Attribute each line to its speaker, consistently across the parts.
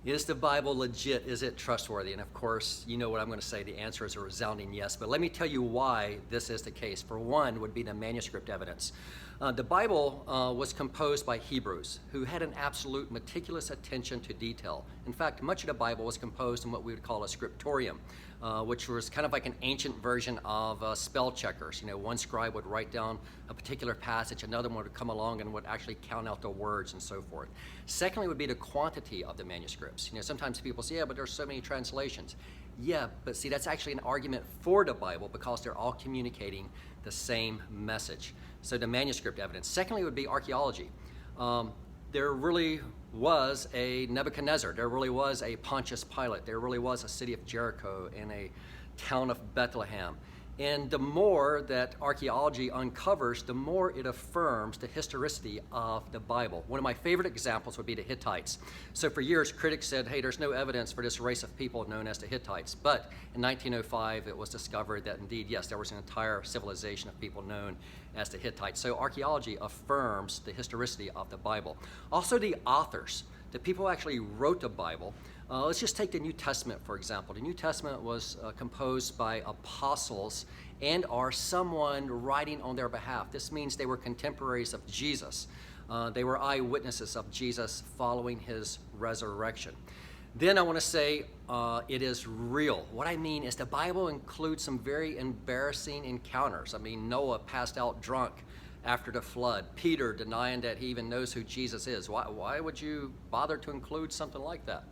Speaker 1: Is the Bible legit? Is it trustworthy? And of course, you know what I'm going to say. The answer is a resounding yes. But let me tell you why this is the case. For one, would be the manuscript evidence. The Bible was composed by Hebrews who had an absolute meticulous attention to detail. In fact, much of the Bible was composed in what we would call a scriptorium, which was kind of like an ancient version of spell checkers. You know, one scribe would write down a particular passage, another one would come along and would actually count out the words and so forth. Secondly, would be the quantity of the manuscripts. You know, sometimes people say, yeah, but there's so many translations. Yeah, but see, that's actually an argument for the Bible because they're all communicating the same message. So the manuscript evidence. Secondly, would be archaeology. There really was a Nebuchadnezzar. There really was a Pontius Pilate. There really was a city of Jericho and a town of Bethlehem. And the more that archaeology uncovers, the more it affirms the historicity of the Bible. One of my favorite examples would be the Hittites. So for years, critics said, hey, there's no evidence for this race of people known as the Hittites. But in 1905, it was discovered that indeed, yes, there was an entire civilization of people known as the Hittites. So archaeology affirms the historicity of the Bible. Also the authors, the people who actually wrote the Bible. Let's just take the New Testament, for example. The New Testament was composed by apostles and or someone writing on their behalf. This means they were contemporaries of Jesus. They were eyewitnesses of Jesus following his resurrection. Then I want to say it is real. What I mean is the Bible includes some very embarrassing encounters. I mean, Noah passed out drunk after the flood. Peter denying that he even knows who Jesus is. Why would you bother to include something like that?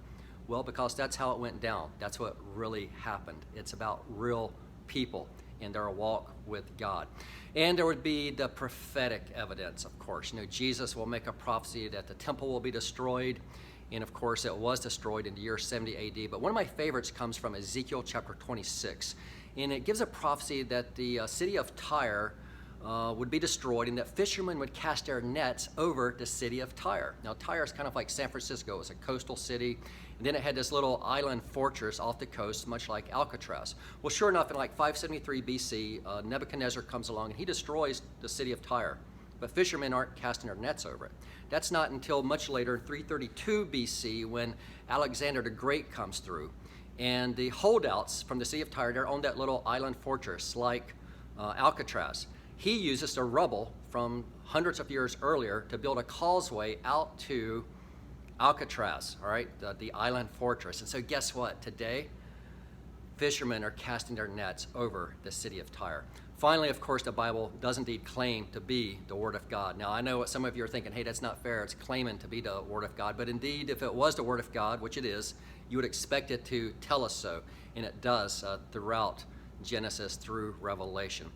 Speaker 1: Well, because that's how it went down. That's what really happened. It's about real people in their walk with God. And there would be the prophetic evidence, of course. You know, Jesus will make a prophecy that the temple will be destroyed. And of course, it was destroyed in the year 70 AD. But one of my favorites comes from Ezekiel chapter 26. And it gives a prophecy that the city of Tyre would be destroyed and that fishermen would cast their nets over the city of Tyre. Now, Tyre is kind of like San Francisco. It was a coastal city. And then it had this little island fortress off the coast, much like Alcatraz. Well, sure enough, in like 573 BC, Nebuchadnezzar comes along and he destroys the city of Tyre. But fishermen aren't casting their nets over it. That's not until much later, in 332 BC, when Alexander the Great comes through. And the holdouts from the city of Tyre, they're on that little island fortress like Alcatraz. He uses the rubble from hundreds of years earlier to build a causeway out to Alcatraz, all right, the island fortress. And so guess what? Today, fishermen are casting their nets over the city of Tyre. Finally, of course, the Bible does indeed claim to be the Word of God. Now, I know what some of you are thinking, hey, that's not fair. It's claiming to be the Word of God. But indeed, if it was the Word of God, which it is, you would expect it to tell us so. And it does throughout Genesis through Revelation.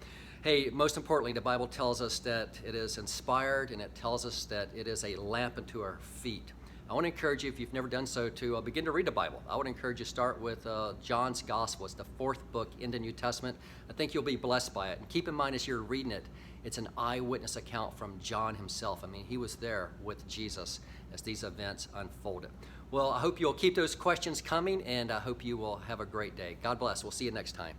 Speaker 1: Hey, most importantly, the Bible tells us that it is inspired, and it tells us that it is a lamp unto our feet. I want to encourage you, if you've never done so, to begin to read the Bible. I would encourage you to start with John's Gospel. It's the fourth book in the New Testament. I think you'll be blessed by it. And keep in mind as you're reading it, it's an eyewitness account from John himself. I mean, he was there with Jesus as these events unfolded. Well, I hope you'll keep those questions coming, and I hope you will have a great day. God bless. We'll see you next time.